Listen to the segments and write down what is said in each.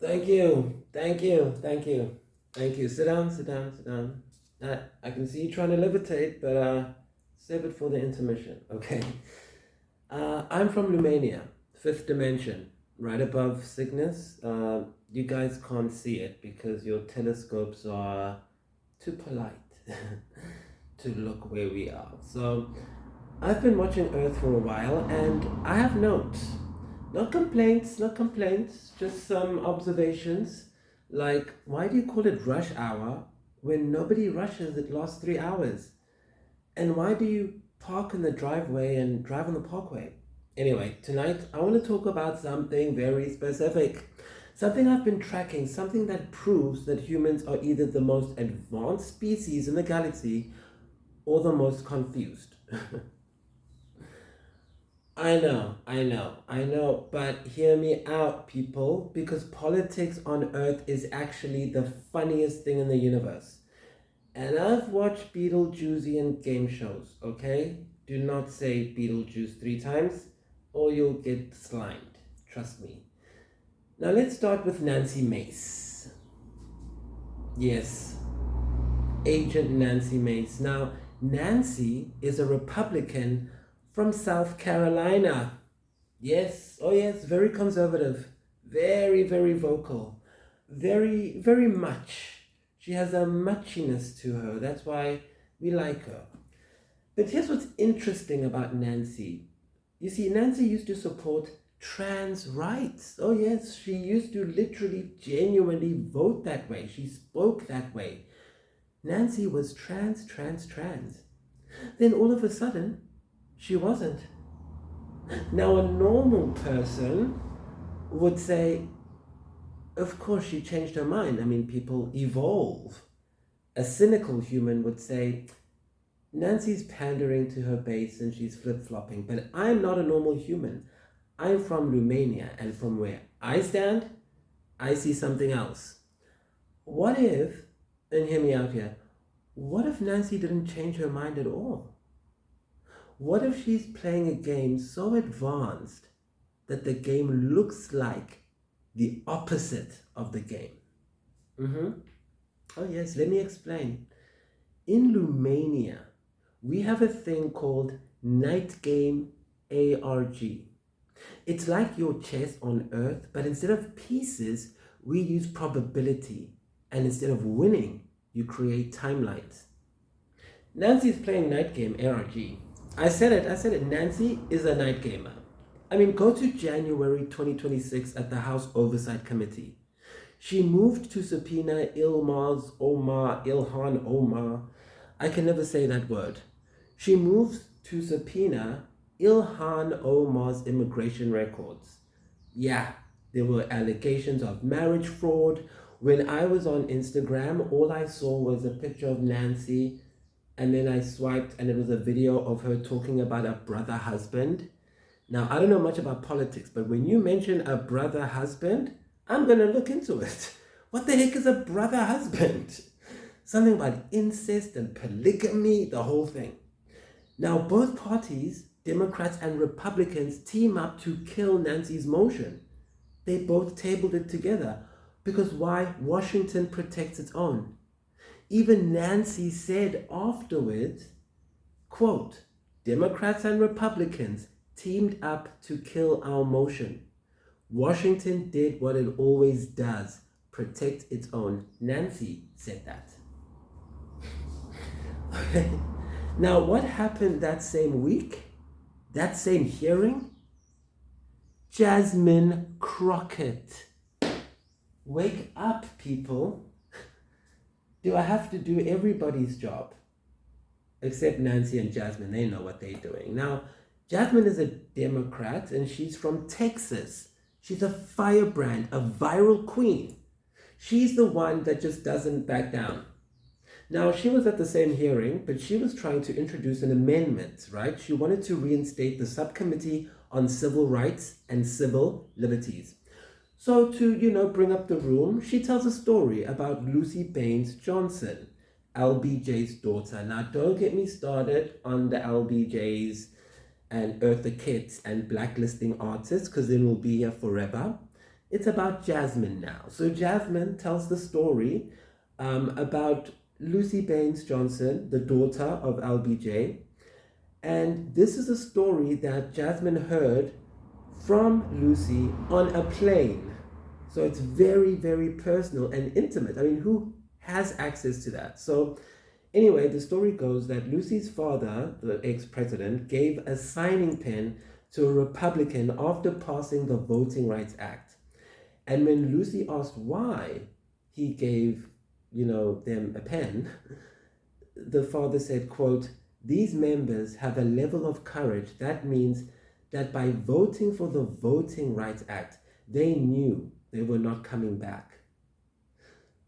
Thank you. Thank you. Thank you. Thank you. Sit down, sit down, sit down. I can see you trying to levitate, but save it for the intermission, okay? I'm from Lumania, fifth dimension, right above Cygnus. You guys can't see it because your telescopes are too polite to look where we are. So I've been watching Earth for a while and I have notes. Not complaints, not complaints, just some observations. Like, why do you call it rush hour when nobody rushes? It lasts 3 hours. And why do you park in the driveway and drive on the parkway? Anyway, tonight I want to talk about something very specific. Something I've been tracking, something that proves that humans are either the most advanced species in the galaxy or the most confused. I know, but hear me out, people, because politics on Earth is actually the funniest thing in the universe. And I've watched Beetlejuicean game shows, okay? Do not say Beetlejuice 3 times or you'll get slimed. Trust me. Now let's start with Nancy Mace. Yes, Agent Nancy Mace. Now, Nancy is a Republican from South Carolina. Yes, oh yes, very conservative, very, very vocal, very, very much. She has a muchiness to her. That's why we like her. But here's what's interesting about Nancy. You see, Nancy used to support trans rights. Oh, yes, she used to literally, genuinely vote that way. She spoke that way. Nancy was trans, trans, trans. Then all of a sudden, she wasn't. Now, a normal person would say, of course, she changed her mind. I mean, people evolve. A cynical human would say, Nancy's pandering to her base and she's flip flopping, but I'm not a normal human. I'm from Romania, and from where I stand, I see something else. What if, and hear me out here, what if Nancy didn't change her mind at all? What if she's playing a game so advanced that the game looks like the opposite of the game? Mm-hmm. Oh, yes, let me explain. In Lumania, we have a thing called Night Game ARG. It's like your chess on Earth, but instead of pieces, we use probability. And instead of winning, you create timelines. Nancy's playing Night Game ARG. I said it. Nancy is a night gamer. I mean, go to January 2026 at the House Oversight Committee. She moved to subpoena Ilhan Omar. I can never say that word. She moves to subpoena Ilhan Omar's immigration records. Yeah, there were allegations of marriage fraud. When I was on Instagram, all I saw was a picture of Nancy, and then I swiped, and it was a video of her talking about a brother husband. Now, I don't know much about politics, but when you mention a brother husband, I'm going to look into it. What the heck is a brother husband? Something about incest and polygamy, the whole thing. Now, both parties, Democrats and Republicans, team up to kill Nancy's motion. They both tabled it together because why? Washington protects its own. Even Nancy said afterwards, quote, Democrats and Republicans teamed up to kill our motion. Washington did what it always does, protect its own. Nancy said that. Okay. Now, what happened that same week? That same hearing? Jasmine Crockett. Wake up, people. Do I have to do everybody's job? Except Nancy and Jasmine, they know what they're doing. Now, Jasmine is a Democrat and she's from Texas. She's a firebrand, a viral queen. She's the one that just doesn't back down. Now, she was at the same hearing, but she was trying to introduce an amendment, right? She wanted to reinstate the Subcommittee on Civil Rights and Civil Liberties. So to, bring up the room, she tells a story about Lucy Baines Johnson, LBJ's daughter. Now, don't get me started on the LBJs and Eartha Kitt and blacklisting artists, because then we'll be here forever. It's about Jasmine now. So Jasmine tells the story about Lucy Baines Johnson, the daughter of LBJ. And this is a story that Jasmine heard from Lucy on a plane. So it's very, very personal and intimate. I mean, who has access to that? So anyway, the story goes that Lucy's father, the ex-president, gave a signing pen to a Republican after passing the Voting Rights Act. And when Lucy asked why he gave, them a pen, the father said, quote, "These members have a level of courage that means that by voting for the Voting Rights Act, they knew they were not coming back."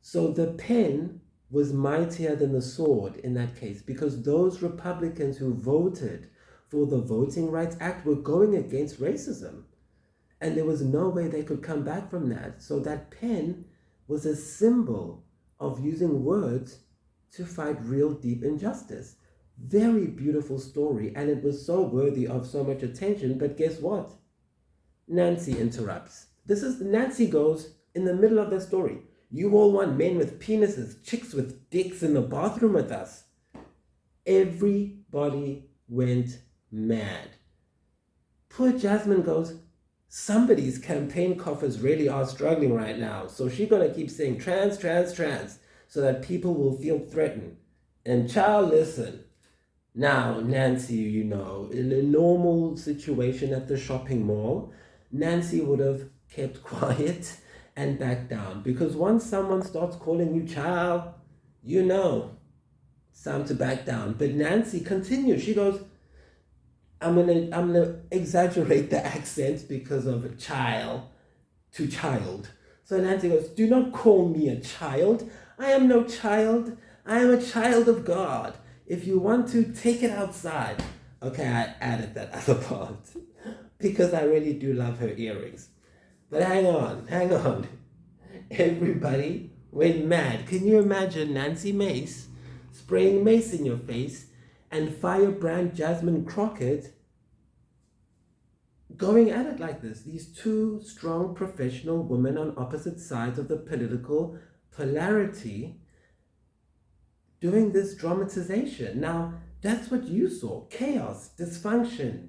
So the pen was mightier than the sword in that case, because those Republicans who voted for the Voting Rights Act were going against racism. And there was no way they could come back from that. So that pen was a symbol of using words to fight real deep injustice. Very beautiful story, and it was so worthy of so much attention. But guess what? Nancy interrupts. Nancy goes in the middle of the story. "You all want men with penises, chicks with dicks in the bathroom with us." Everybody went mad. Poor Jasmine goes, somebody's campaign coffers really are struggling right now. So she's going to keep saying trans, trans, trans, so that people will feel threatened. And child, listen. Now, Nancy, in a normal situation at the shopping mall, Nancy would have kept quiet and backed down. Because once someone starts calling you child, it's time to back down. But Nancy continues. She goes, I'm gonna exaggerate the accent because of child to child. So Nancy goes, "Do not call me a child. I am no child. I am a child of God. If you want to, take it outside." Okay, I added that other part because I really do love her earrings. But hang on. Everybody went mad. Can you imagine Nancy Mace spraying mace in your face and firebrand Jasmine Crockett going at it like this? These two strong professional women on opposite sides of the political polarity doing this dramatization. Now, that's what you saw. Chaos, dysfunction,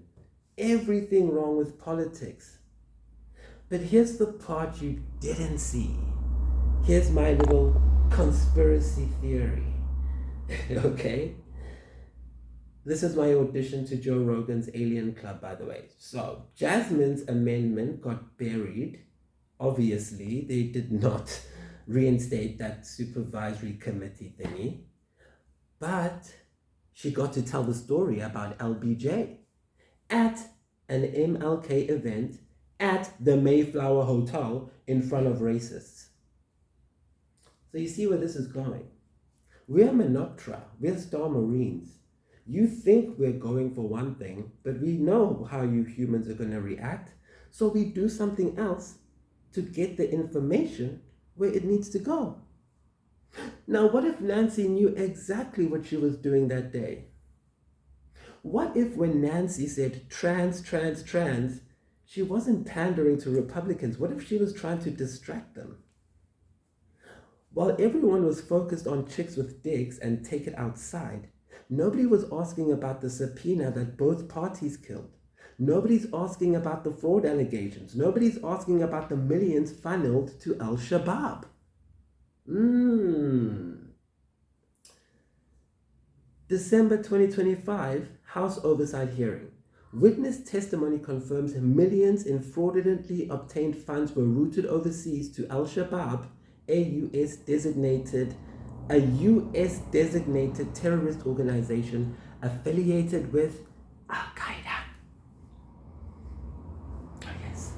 everything wrong with politics. But here's the part you didn't see. Here's my little conspiracy theory. Okay? This is my audition to Joe Rogan's Alien Club, by the way. So, Jasmine's amendment got buried. Obviously, they did not reinstate that supervisory committee thingy. But she got to tell the story about LBJ at an MLK event at the Mayflower Hotel in front of racists. So you see where this is going. We're Menoptera. We're Star Marines. You think we're going for one thing, but we know how you humans are going to react. So we do something else to get the information where it needs to go. Now, what if Nancy knew exactly what she was doing that day? What if when Nancy said trans, trans, trans, she wasn't pandering to Republicans? What if she was trying to distract them? While everyone was focused on chicks with dicks and take it outside, nobody was asking about the subpoena that both parties killed. Nobody's asking about the fraud allegations. Nobody's asking about the millions funneled to Al-Shabaab. December 2025, House Oversight Hearing. Witness testimony confirms millions in fraudulently obtained funds were routed overseas to Al-Shabaab, a US designated terrorist organization affiliated with Al-Qaeda. Oh yes.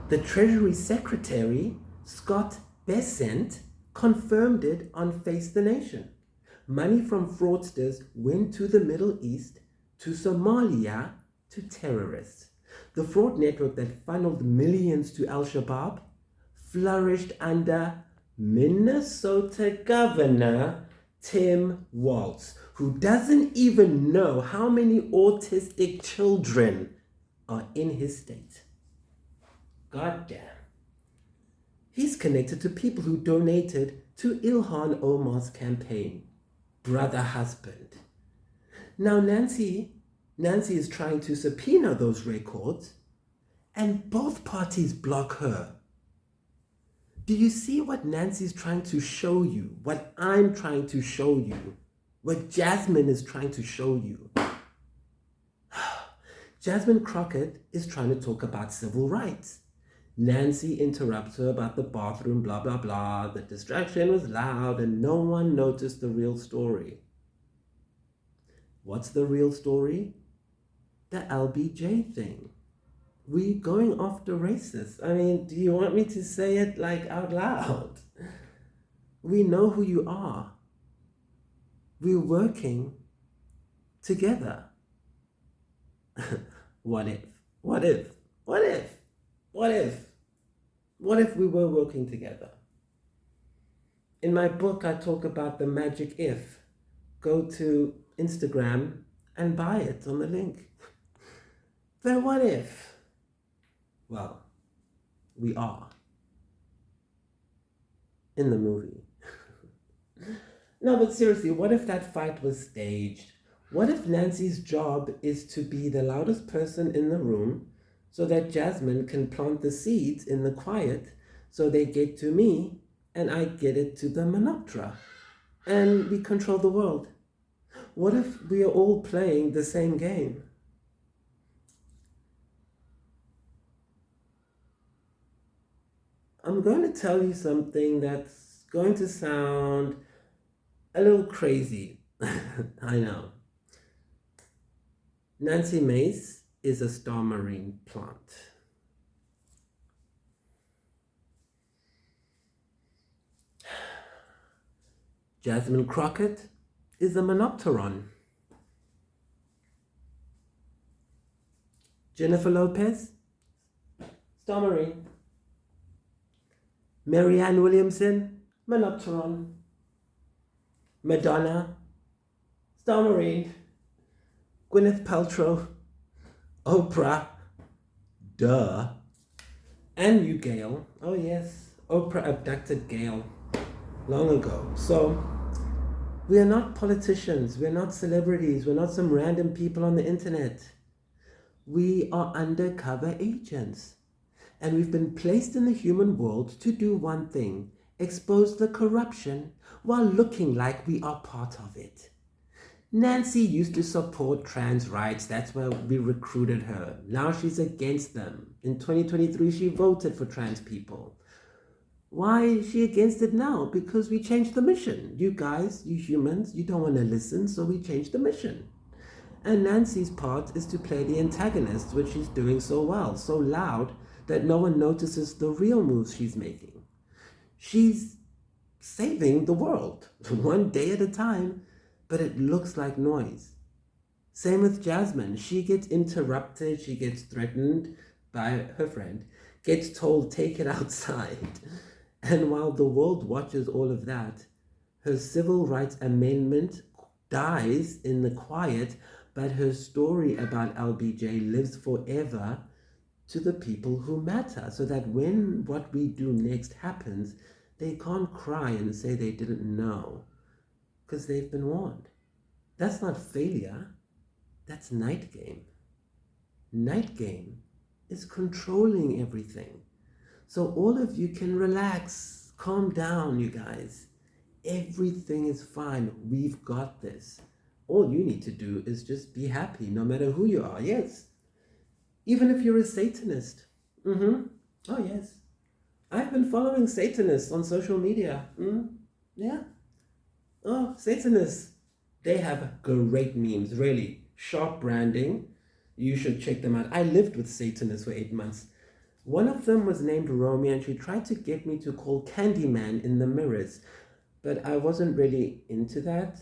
The Treasury Secretary, Scott Bessent, confirmed it on Face the Nation. Money from fraudsters went to the Middle East, to Somalia, to terrorists. The fraud network that funneled millions to Al-Shabaab flourished under Minnesota Governor Tim Walz, who doesn't even know how many autistic children are in his state. God damn. He's connected to people who donated to Ilhan Omar's campaign. Brother husband. Now Nancy is trying to subpoena those records, and both parties block her. Do you see what Nancy's trying to show you? What I'm trying to show you? What Jasmine is trying to show you? Jasmine Crockett is trying to talk about civil rights. Nancy interrupts her about the bathroom, blah, blah, blah. The distraction was loud and no one noticed the real story. What's the real story? The LBJ thing. We going after racists. I mean, do you want me to say it like out loud? We know who you are. We're working together. What if? What if? What if? What if? What if we were working together? In my book, I talk about the magic if. Go to Instagram and buy it on the link. Then what if? Well, we are. In the movie. No, but seriously, what if that fight was staged? What if Nancy's job is to be the loudest person in the room so that Jasmine can plant the seeds in the quiet so they get to me and I get it to the Menoptera and we control the world? What if we are all playing the same game? I'm going to tell you something that's going to sound a little crazy. I know. Nancy Mace is a star marine plant. Jasmine Crockett is a monopteron. Jennifer Lopez, star marine. Marianne Williamson, monopteron. Madonna, star marine. Gwyneth Paltrow, Oprah, duh. And you, Gail. Oh yes, Oprah abducted Gail long ago. So we are not politicians, we're not celebrities, we're not some random people on the internet. We are undercover agents. And we've been placed in the human world to do one thing: expose the corruption while looking like we are part of it. Nancy used to support trans rights. That's why we recruited her. Now she's against them. In 2023, she voted for trans people. Why is she against it now? Because we changed the mission. You guys, you humans, you don't want to listen, so we changed the mission. And Nancy's part is to play the antagonist, which she's doing so well, so loud that no one notices the real moves she's making. She's saving the world, one day at a time, but it looks like noise. Same with Jasmine. She gets interrupted, she gets threatened by her friend, gets told, take it outside. And while the world watches all of that, her civil rights amendment dies in the quiet, but her story about LBJ lives forever to the people who matter, so that when what we do next happens, they can't cry and say they didn't know, because they've been warned. That's not failure, that's night game. Night game is controlling everything. So all of you can relax, calm down, you guys. Everything is fine, we've got this. All you need to do is just be happy, no matter who you are, yes. Even if you're a Satanist. Oh, yes. I've been following Satanists on social media. Yeah. Oh, Satanists. They have great memes, really. Sharp branding. You should check them out. I lived with Satanists for 8 months. One of them was named Romy, and she tried to get me to call Candyman in the mirrors. But I wasn't really into that.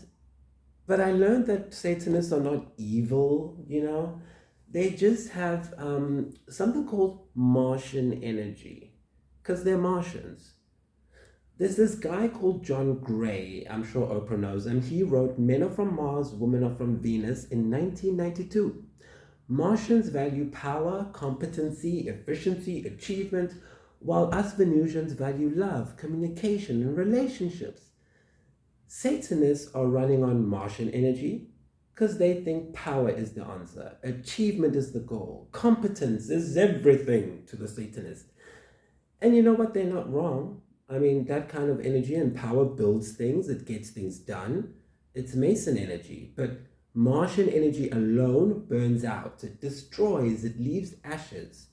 But I learned that Satanists are not evil, you know. They just have something called Martian energy, because they're Martians. There's this guy called John Gray, I'm sure Oprah knows him. He wrote Men Are From Mars, Women Are From Venus in 1992. Martians value power, competency, efficiency, achievement, while us Venusians value love, communication, and relationships. Satanists are running on Martian energy because they think power is the answer, achievement is the goal, competence is everything to the Satanist. And you know what? They're not wrong. I mean, that kind of energy and power builds things, it gets things done. It's Mason energy, but Martian energy alone burns out, it destroys, it leaves ashes.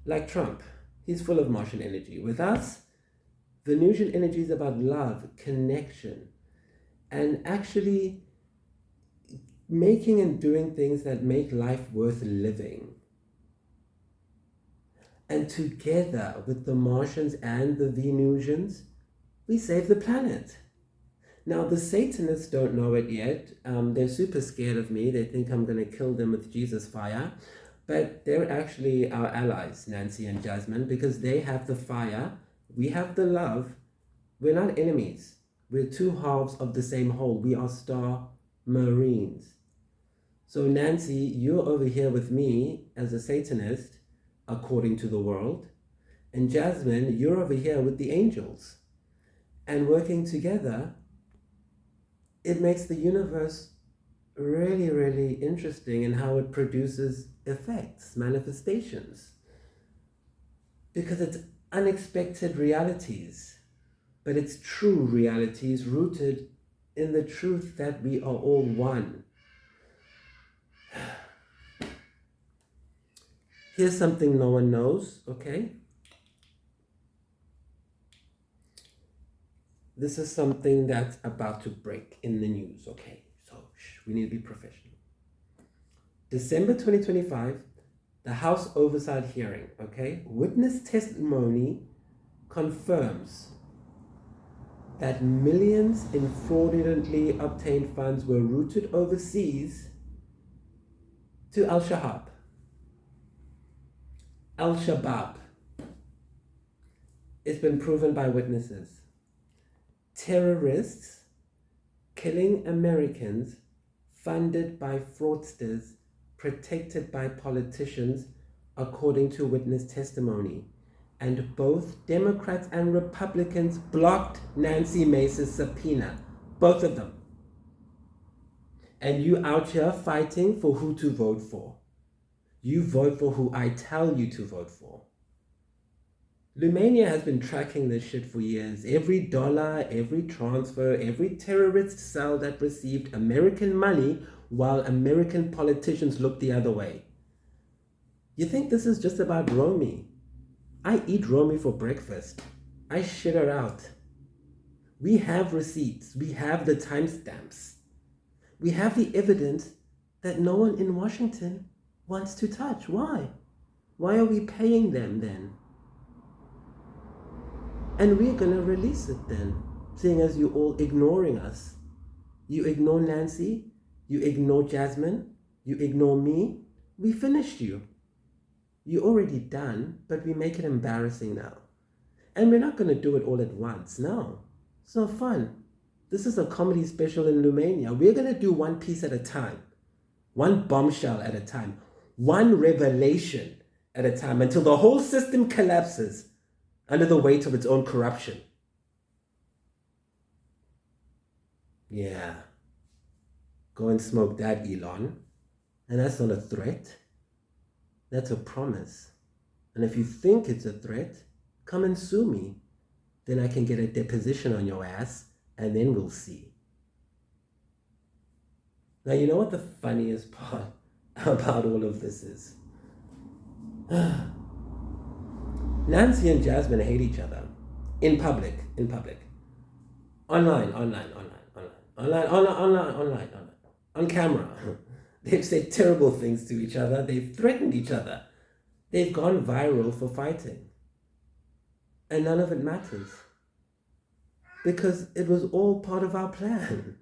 Like Trump, he's full of Martian energy. With us, Venusian energy is about love, connection, and actually making and doing things that make life worth living. And together with the Martians and the Venusians, we save the planet. Now, the Satanists don't know it yet. They're super scared of me. They think I'm going to kill them with Jesus fire. But they're actually our allies, Nancy and Jasmine, because they have the fire. We have the love. We're not enemies. We're two halves of the same whole. We are star marines. So, Nancy, you're over here with me as a Satanist, according to the world. And Jasmine, you're over here with the angels. And working together, it makes the universe really, really interesting in how it produces effects, manifestations. Because it's unexpected realities, but it's true realities rooted in the truth that we are all one. Here's something no one knows, okay? This is something that's about to break in the news, okay? So, we need to be professional. December 2025, the House Oversight hearing, okay? Witness testimony confirms that millions in fraudulently obtained funds were routed overseas to Al-Shabaab. Al-Shabaab. It's been proven by witnesses. Terrorists killing Americans, funded by fraudsters, protected by politicians, according to witness testimony. And both Democrats and Republicans blocked Nancy Mace's subpoena. Both of them. And you out here fighting for who to vote for. You vote for who I tell you to vote for. Lumania has been tracking this shit for years. Every dollar, every transfer, every terrorist cell that received American money while American politicians looked the other way. You think this is just about Romy? I eat Romy for breakfast. I shit her out. We have receipts. We have the timestamps. We have the evidence that no one in Washington wants to touch. Why? Why are we paying them then? And we're going to release it then, seeing as you all ignoring us. You ignore Nancy, you ignore Jasmine, you ignore me. We finished you. You're already done, but we make it embarrassing now. And we're not going to do it all at once. No, it's not fun. This is a comedy special in Lumania. We're going to do one piece at a time, one bombshell at a time, one revelation at a time, until the whole system collapses under the weight of its own corruption. Yeah. Go and smoke that, Elon. And that's not a threat. That's a promise. And if you think it's a threat, come and sue me. Then I can get a deposition on your ass, and then we'll see. Now, you know what the funniest part about all of this is? Nancy and Jasmine hate each other. In public. Online. On camera. They've said terrible things to each other. They've threatened each other. They've gone viral for fighting. And none of it matters. Because it was all part of our plan.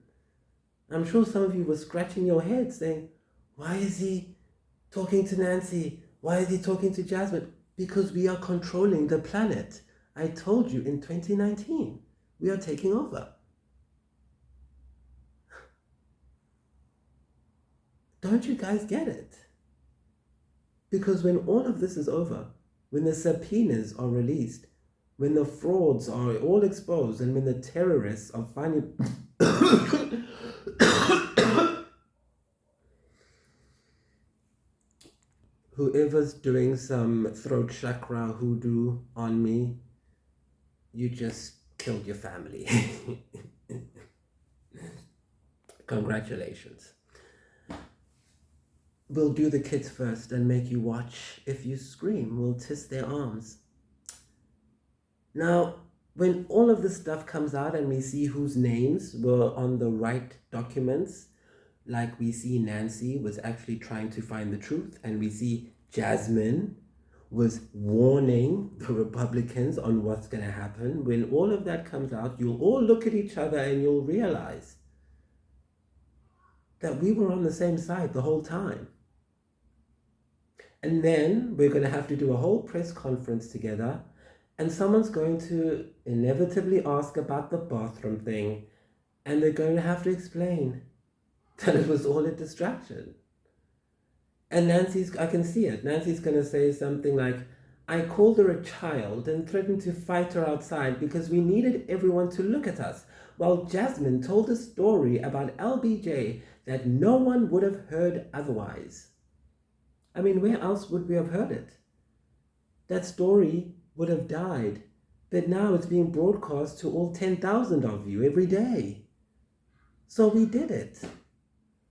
I'm sure some of you were scratching your head saying, why is he talking to Nancy? Why is he talking to Jasmine? Because we are controlling the planet. I told you in 2019, we are taking over. Don't you guys get it? Because when all of this is over, when the subpoenas are released, when the frauds are all exposed, and when the terrorists are finally whoever's doing some throat chakra hoodoo on me, you just killed your family. Congratulations. We'll do the kids first and make you watch. If you scream, we'll twist their arms. Now, when all of this stuff comes out and we see whose names were on the right documents, like we see Nancy was actually trying to find the truth, and we see Jasmine was warning the Republicans on what's going to happen. When all of that comes out, you'll all look at each other and you'll realize that we were on the same side the whole time. And then we're going to have to do a whole press conference together, and someone's going to inevitably ask about the bathroom thing, and they're going to have to explain that it was all a distraction. And Nancy's, I can see it, Nancy's going to say something like, I called her a child and threatened to fight her outside because we needed everyone to look at us, while Jasmine told a story about LBJ that no one would have heard otherwise. I mean, where else would we have heard it? That story would have died, but now it's being broadcast to all 10,000 of you every day. So we did it.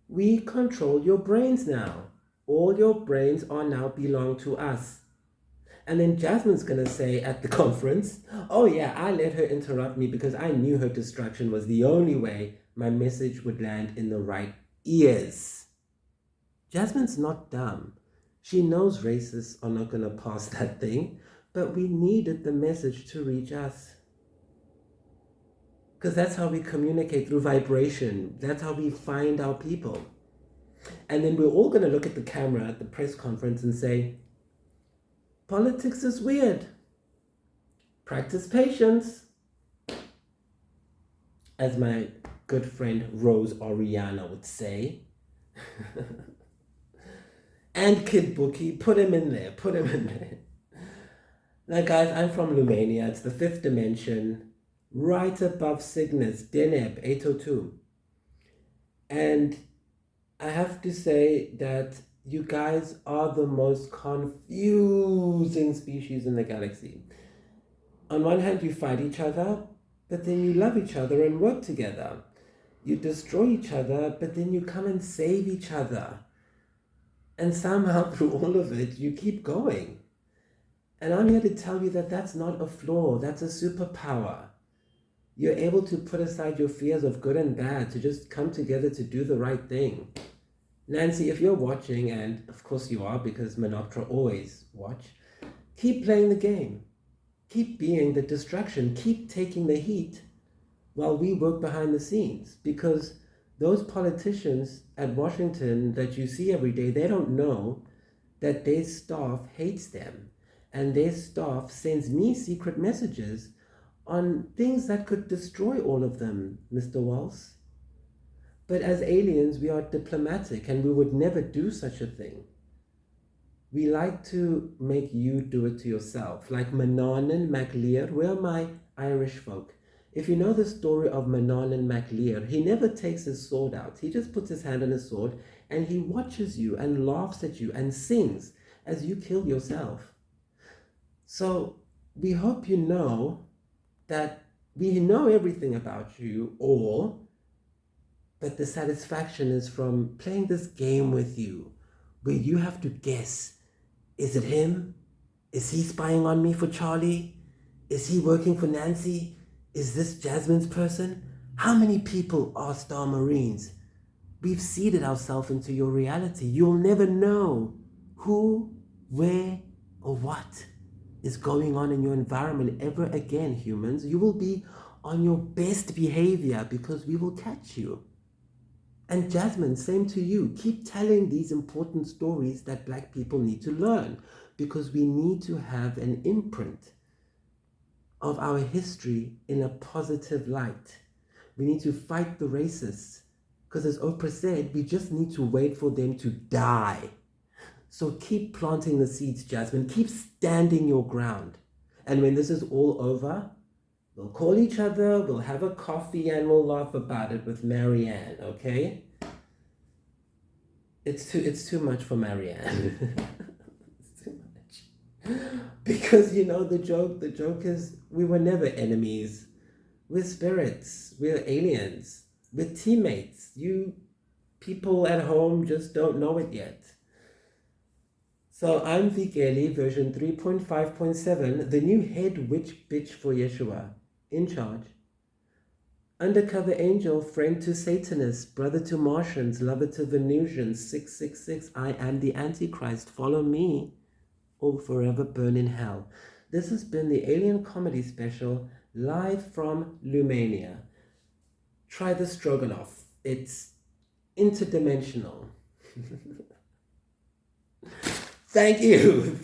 We control your brains now. All your brains are now belong to us. And then Jasmine's going to say at the conference, oh yeah, I let her interrupt me because I knew her distraction was the only way my message would land in the right ears. Jasmine's not dumb. She knows racists are not going to pass that thing, but we needed the message to reach us. Because that's how we communicate, through vibration. That's how we find our people. And then we're all going to look at the camera at the press conference and say, politics is weird. Practice patience. As my good friend Rose Oriana would say. And Kid Bookie, put him in there. Now guys, I'm from Lumania. It's the 5th dimension, right above Cygnus, Deneb 802. And I have to say that you guys are the most confusing species in the galaxy. On one hand, you fight each other, but then you love each other and work together. You destroy each other, but then you come and save each other. And somehow through all of it, you keep going. And I'm here to tell you that that's not a flaw, that's a superpower. You're able to put aside your fears of good and bad to just come together to do the right thing. Nancy, if you're watching, and of course you are because Menoptera always watch, keep playing the game. Keep being the distraction. Keep taking the heat while we work behind the scenes, because those politicians at Washington that you see every day, they don't know that their staff hates them, and their staff sends me secret messages on things that could destroy all of them, Mr. Walsh. But as aliens, we are diplomatic, and we would never do such a thing. We like to make you do it to yourself, like Manannan MacLear. We're my Irish folk. If you know the story of Manannan MacLear, he never takes his sword out. He just puts his hand on his sword and he watches you and laughs at you and sings as you kill yourself. So we hope you know that we know everything about you all, but the satisfaction is from playing this game with you, where you have to guess, is it him? Is he spying on me for Charlie? Is he working for Nancy? Is this Jasmine's person? How many people are Star Marines? We've seeded ourselves into your reality. You'll never know who, where, or what is going on in your environment ever again, humans. You will be on your best behavior because we will catch you. And Jasmine, same to you. Keep telling these important stories that Black people need to learn, because we need to have an imprint of our history in a positive light. We need to fight the racists, because as Oprah said, we just need to wait for them to die. So keep planting the seeds, Jasmine. Keep standing your ground. And when this is all over, we'll call each other, we'll have a coffee, and we'll laugh about it with Marianne, okay? It's too much for Marianne. It's too much. Because the joke is we were never enemies. We're spirits. We're aliens. We're teammates. You people at home just don't know it yet. So I'm Vikeli, version 3.5.7, the new head witch bitch for Yeshua, in charge. Undercover angel, friend to Satanists, brother to Martians, lover to Venusians, 666, I am the Antichrist, follow me, or forever burn in hell. This has been the Alien Comedy Special, live from Lumania. Try the stroganoff. It's interdimensional. Thank you.